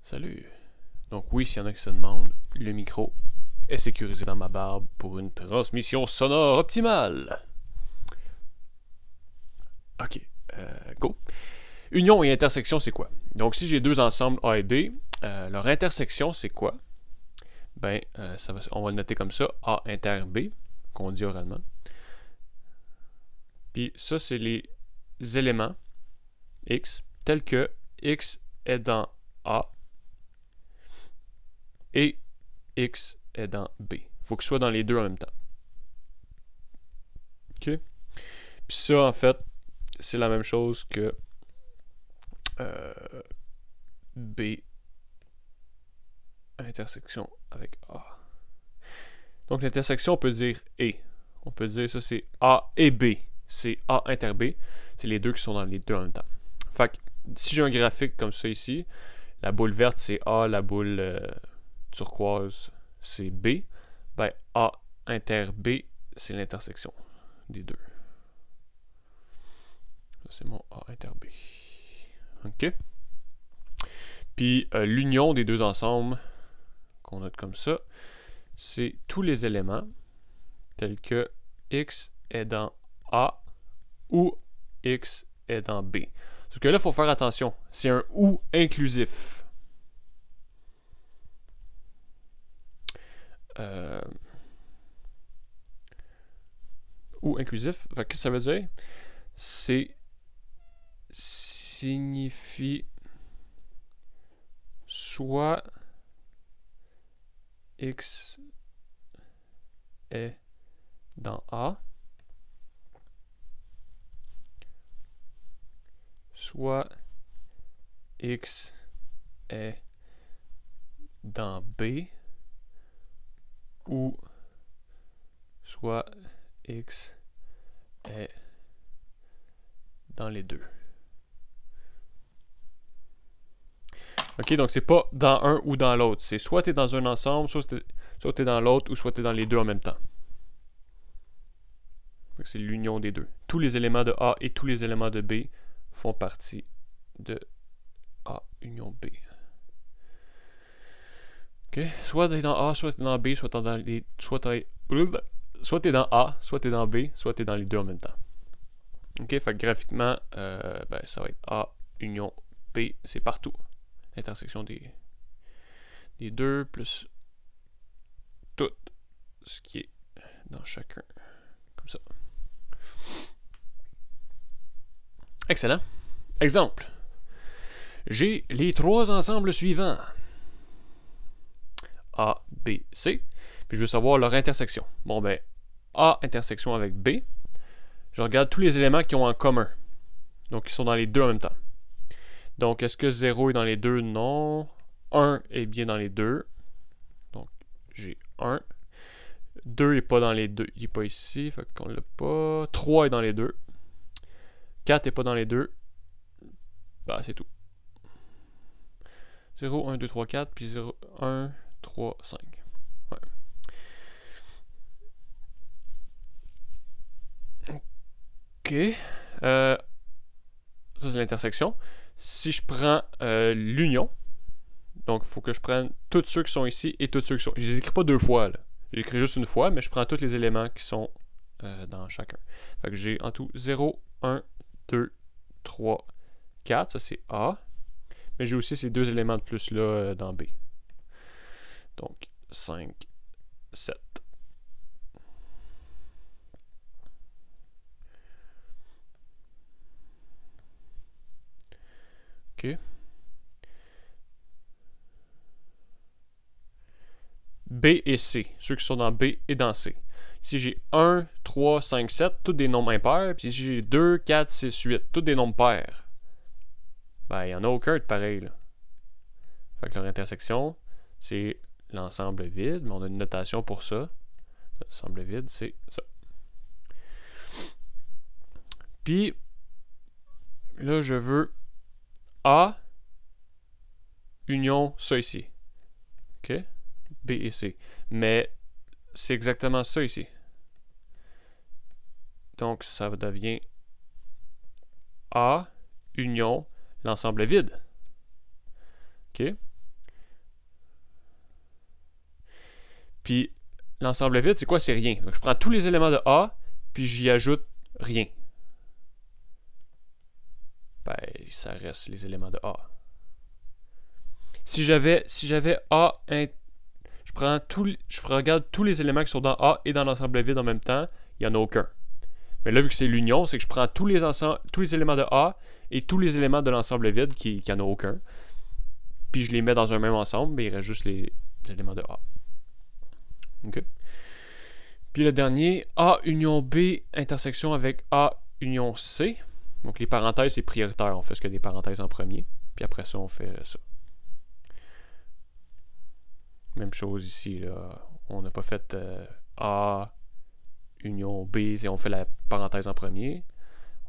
Salut. Donc oui, s'il y en a qui se demandent, le micro est sécurisé dans ma barbe pour une transmission sonore optimale. Ok, go. Union et intersection, c'est quoi? Donc si j'ai deux ensembles A et B, leur intersection, c'est quoi? Ben, on va le noter comme ça, A inter B, qu'on dit oralement. Puis ça, c'est les éléments X, tels que X est dans A et X est dans B. Il faut que ce soit dans les deux en même temps. OK? Puis ça, en fait, c'est la même chose que B intersection avec A. Donc l'intersection, on peut dire et. On peut dire ça, c'est A et B. C'est A inter B. C'est les deux qui sont dans les deux en même temps. Fait que si j'ai un graphique comme ça ici, la boule verte, c'est A, la boule turquoise, c'est B. Ben, A inter B, c'est l'intersection des deux. Ça, c'est mon A inter B. OK? Puis, l'union des deux ensembles, qu'on note comme ça, c'est tous les éléments tels que X est dans A ou X est dans B. Parce que là, il faut faire attention. C'est un ou inclusif. Ou inclusif. Qu'est-ce que ça veut dire? C'est signifie soit X est dans A, soit X est dans B, ou soit X est dans les deux. Ok, donc c'est pas dans un ou dans l'autre. C'est soit tu es dans un ensemble, soit tu es dans l'autre, ou soit tu es dans les deux en même temps. C'est l'union des deux. Tous les éléments de A et tous les éléments de B font partie de A union B. Ok, soit tu es dans A, soit tu es dans B, soit tu es dans les. Soit tu es dans A, soit tu es dans B, soit tu es dans les deux en même temps. Ok, fait que graphiquement, ça va être A union B, c'est partout. L'intersection des deux plus tout ce qui est dans chacun. Comme ça. Excellent. Exemple. J'ai les trois ensembles suivants. A, B, C. Puis je veux savoir leur intersection. Bon, ben, A intersection avec B. Je regarde tous les éléments qui ont en commun. Donc, ils sont dans les deux en même temps. Donc, est-ce que 0 est dans les deux? Non. 1 est bien dans les deux. Donc, j'ai 1. 2 n'est pas dans les deux. Il n'est pas ici. Fait qu'on l'a pas. 3 est dans les deux. 4 n'est pas dans les deux. Bah, c'est tout. 0, 1, 2, 3, 4. Puis 0, 1, 3, 5. Ouais. OK. Ça, c'est l'intersection. Si je prends l'union, donc il faut que je prenne tous ceux qui sont ici et tous ceux qui sont... Je les écris pas deux fois, là. Je les écris juste une fois, mais je prends tous les éléments qui sont dans chacun. Fait que j'ai en tout 0, 1, 2, 3, 4. Ça, c'est A. Mais j'ai aussi ces deux éléments de plus là dans B. Donc, 5, 7. OK. B et C, ceux qui sont dans B et dans C. Si j'ai 1, 3, 5, 7, tous des nombres impairs. Puis si j'ai 2, 4, 6, 8, tous des nombres pairs. Ben, il n'y en a aucun de pareil, là. Fait que leur intersection, c'est l'ensemble vide, mais on a une notation pour ça. L'ensemble vide, c'est ça. Puis, là, je veux A union ça ici. OK? B et C. Mais c'est exactement ça ici. Donc, ça devient A union l'ensemble vide. OK? Puis l'ensemble vide, c'est quoi? C'est rien. Donc, je prends tous les éléments de A, puis j'y ajoute rien. Ben, ça reste les éléments de A. Si j'avais A, je regarde tous les éléments qui sont dans A et dans l'ensemble vide en même temps, il n'y en a aucun. Mais là, vu que c'est l'union, c'est que je prends tous les éléments de A et tous les éléments de l'ensemble vide qui n'en a aucun. Puis je les mets dans un même ensemble, mais il reste juste les éléments de A. OK? Puis le dernier, A union B intersection avec A union C. Donc les parenthèses, c'est prioritaire. On fait ce qu'il y a des parenthèses en premier. Puis après ça, on fait ça. Même chose ici. Là. On n'a pas fait A union B. Et on fait la parenthèse en premier.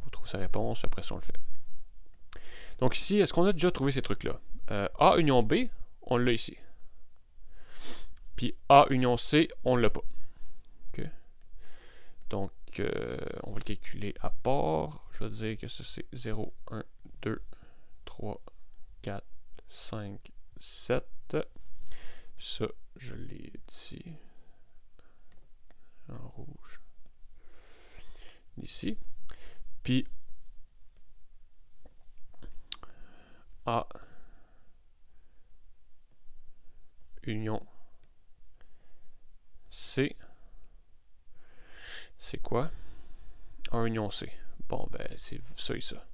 On trouve sa réponse. Après ça, on le fait. Donc ici, est-ce qu'on a déjà trouvé ces trucs-là? A union B, on l'a ici. Puis A union C, on ne l'a pas. Okay. Donc, on va le calculer à part. Je vais dire que ça, c'est 0, 1, 2, 3, 4, 5, 7. Ça, je l'ai dit en rouge. Ici. Puis, A union C. C'est quoi? A union C. Bon, ben, c'est ça et ça.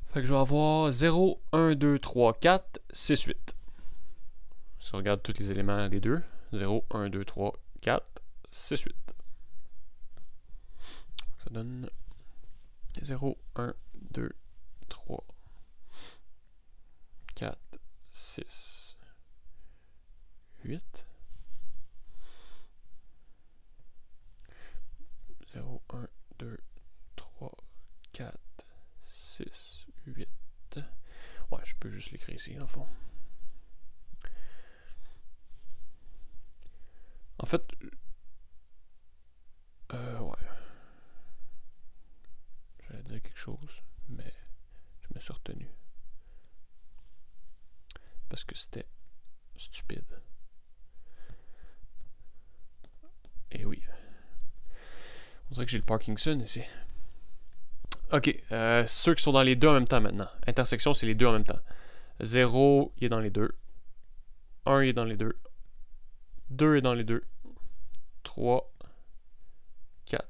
Fait que je vais avoir 0, 1, 2, 3, 4, 6, 8. Si on regarde tous les éléments des deux, 0, 1, 2, 3, 4, 6, 8. Ça donne 0, 1, 2, 3, 4, 6, 8. 0, 1, 2, 3, 4, 6, 8. Ouais, je peux juste l'écrire ici, en fond. En fait, ouais. J'allais dire quelque chose, mais je me suis retenu. Parce que c'était stupide. Et oui. On dirait que j'ai le Parkinson ici. Ok, ceux qui sont dans les deux en même temps maintenant. Intersection, c'est les deux en même temps. 0, il est dans les deux. 1, il est dans les deux. 2 est dans les deux. 3, 4.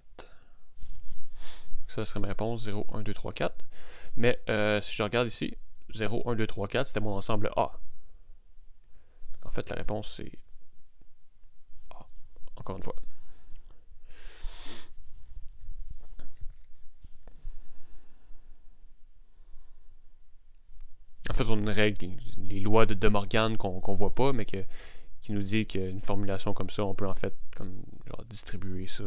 Ça serait ma réponse, 0, 1, 2, 3, 4. Mais si je regarde ici, 0, 1, 2, 3, 4, c'était mon ensemble A. En fait, la réponse, c'est A. Encore une fois. En fait, on a une règle, les lois de De Morgan qu'on voit pas, mais qui nous dit qu'une formulation comme ça, on peut en fait comme genre distribuer ça.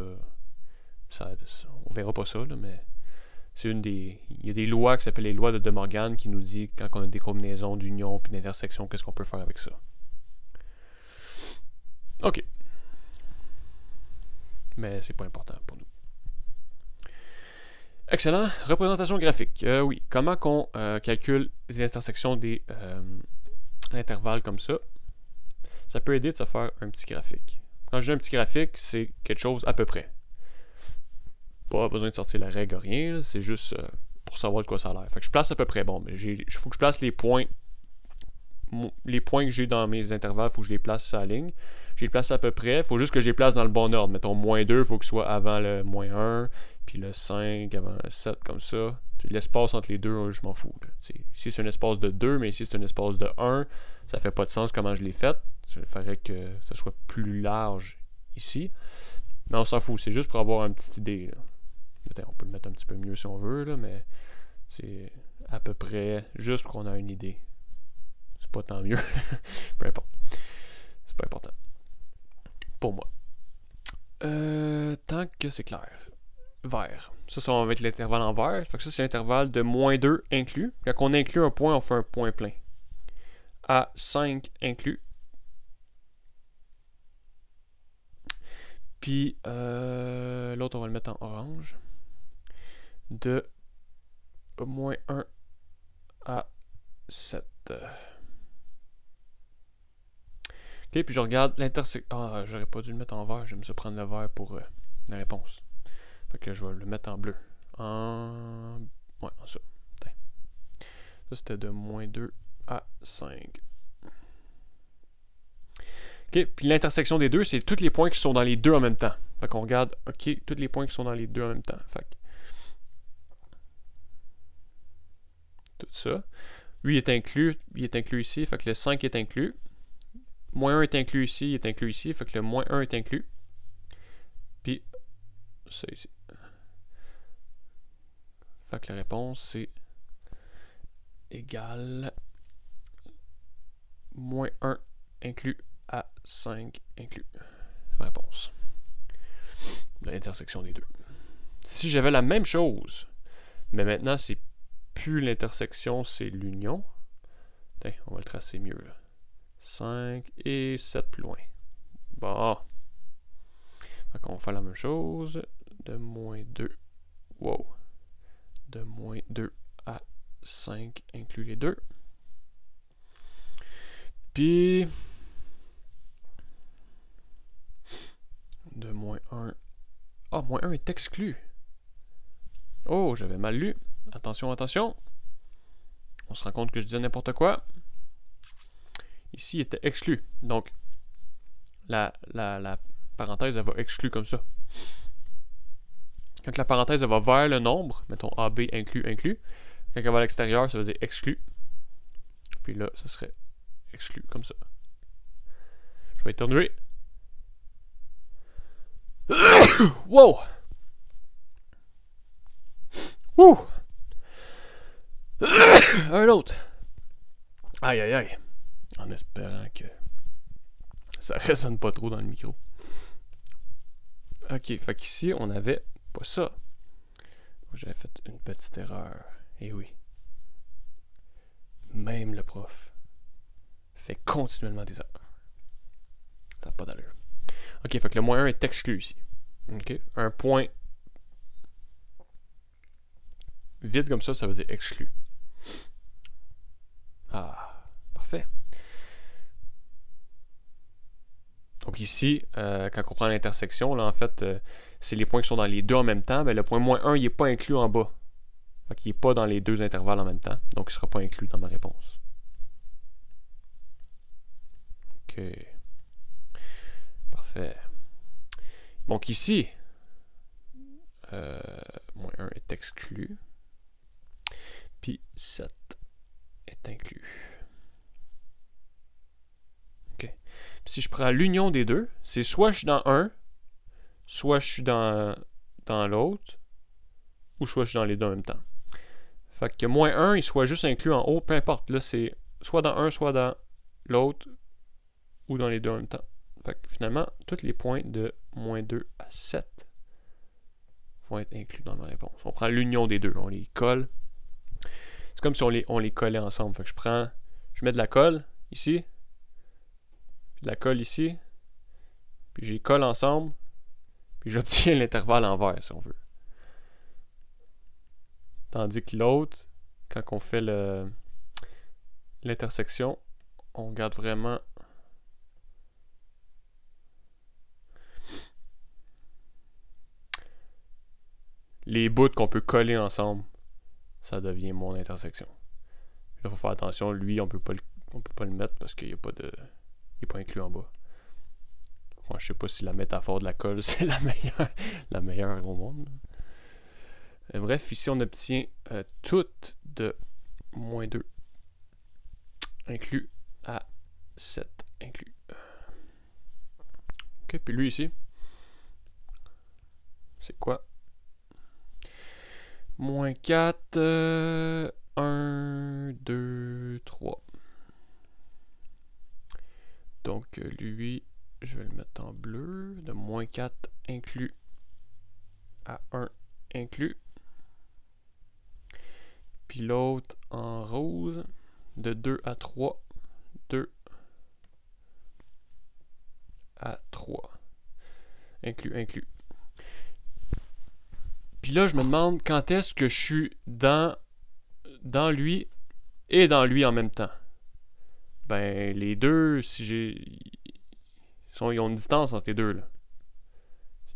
On verra pas ça, là, mais c'est une des. Il y a des lois qui s'appellent les lois de De Morgan qui nous dit quand on a des combinaisons d'union puis d'intersection, qu'est-ce qu'on peut faire avec ça. OK. Mais c'est pas important pour nous. Excellent. Représentation graphique. Oui. Comment qu'on calcule les intersections des intervalles comme ça? Ça peut aider de se faire un petit graphique. Quand je dis un petit graphique, c'est quelque chose à peu près. Pas besoin de sortir la règle, rien. C'est juste pour savoir de quoi ça a l'air. Fait que je place à peu près. Bon, mais il faut que je place les points. Les points que j'ai dans mes intervalles, il faut que je les place sur la ligne. Je les place à peu près. Il faut juste que je les place dans le bon ordre. Mettons, moins 2, il faut que ce soit avant le moins 1. Puis le 5 avant le 7, comme ça. Puis l'espace entre les deux, je m'en fous. Ici, c'est un espace de 2, mais ici, c'est un espace de 1. Ça fait pas de sens comment je l'ai fait. Il faudrait que ça soit plus large ici. Mais on s'en fout. C'est juste pour avoir une petite idée. Là. On peut le mettre un petit peu mieux si on veut, là, mais c'est à peu près juste pour qu'on ait une idée. C'est pas tant mieux. Peu importe. C'est pas important. Pour moi. Tant que c'est clair. Vert. Ça va mettre l'intervalle en vert. Fait que ça, c'est l'intervalle de moins 2 inclus. Quand on inclut un point, on fait un point plein. À 5 inclus. Puis, l'autre, on va le mettre en orange. De moins 1 à 7. OK. OK, puis je regarde l'intersection. Ah, j'aurais pas dû le mettre en vert. J'aime ça prendre le vert pour la réponse. Fait que je vais le mettre en bleu. Ouais, en ça. Attends. Ça, c'était de moins 2 à 5. OK, puis l'intersection des deux, c'est tous les points qui sont dans les deux en même temps. Fait qu'on regarde, OK, tous les points qui sont dans les deux en même temps. Fait que tout ça. Lui il est inclus ici, fait que le 5 est inclus. Moins 1 est inclus ici, il est inclus ici, fait que le moins 1 est inclus. Puis, ça ici. Fait que la réponse, c'est égal moins 1 inclus à 5 inclus. C'est la réponse. L'intersection des deux. Si j'avais la même chose, mais maintenant, c'est plus l'intersection, c'est l'union. On va le tracer mieux, là. 5 et 7 plus loin. Bon. Fait qu'on va faire la même chose. De moins 2. Wow. De moins 2 à 5 inclut les deux. Puis de moins 1. Ah, moins 1 est exclu. Oh, j'avais mal lu. Attention, attention. On se rend compte que je disais n'importe quoi. Ici, il était exclu. Donc, la parenthèse, elle va exclure comme ça. Quand la parenthèse, elle va vers le nombre, mettons AB inclus, inclus. Quand elle va à l'extérieur, ça veut dire exclu. Puis là, ça serait exclu, comme ça. Je vais éternuer. Wow! Ouh! Un autre. Aïe, aïe, aïe. En espérant que ça résonne pas trop dans le micro. Ok, fait qu'ici, on avait pas ça. J'avais fait une petite erreur. Eh oui. Même le prof fait continuellement des erreurs. Ça n'a pas d'allure. Ok, fait que le moins 1 est exclu ici. Ok, un point vide comme ça veut dire exclu. Ah, parfait. Donc ici, quand on prend l'intersection, là en fait, c'est les points qui sont dans les deux en même temps, mais le point moins 1, il n'est pas inclus en bas. Fait qu'il n'est pas dans les deux intervalles en même temps, donc il ne sera pas inclus dans ma réponse. Ok. Parfait. Donc ici, moins 1 est exclu, puis 7 est inclus. Ok. Puis si je prends l'union des deux, c'est soit je suis dans un, soit je suis dans l'autre, ou soit je suis dans les deux en même temps. Fait que moins 1, il soit juste inclus en haut, peu importe. Là, c'est soit dans un, soit dans l'autre, ou dans les deux en même temps. Fait que finalement, tous les points de moins 2 à 7 vont être inclus dans ma réponse. On prend l'union des deux, on les colle. C'est comme si on les collait ensemble. Fait que je mets de la colle ici, puis de la colle ici, puis je les colle ensemble, puis j'obtiens l'intervalle en vert, si on veut. Tandis que l'autre, quand on fait l'intersection, on garde vraiment les bouts qu'on peut coller ensemble. Ça devient mon intersection. Là, il faut faire attention, lui, on peut pas le mettre parce qu'il n'est pas inclus en bas. Enfin, je sais pas si la métaphore de la colle, c'est la meilleure au monde. Bref, ici, on obtient tout de moins 2 inclus à 7 inclus. Ok, puis lui ici, c'est quoi? Moins 4, 1, 2, 3. Donc, lui, je vais le mettre en bleu. De moins 4 inclus à 1 inclus. Puis l'autre en rose. De 2 à 3. 2 à 3. Inclus, inclus. Puis là, je me demande quand est-ce que je suis dans lui et dans lui en même temps. Ben, les deux, si j'ai... Ils ont une distance entre les deux. Là.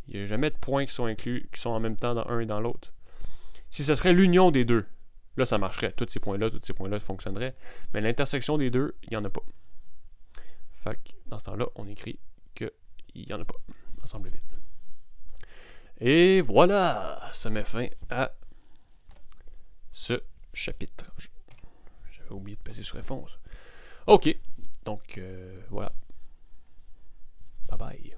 Il n'y a jamais de points qui sont inclus, qui sont en même temps dans un et dans l'autre. Si ce serait l'union des deux, là, ça marcherait. Tous ces points-là fonctionneraient. Mais l'intersection des deux, il n'y en a pas. Fait que, dans ce temps-là, on écrit qu'il n'y en a pas. Ensemble vite. Et voilà! Ça met fin à ce chapitre. J'avais oublié de passer sur réponse. OK. Donc, voilà. Bye bye.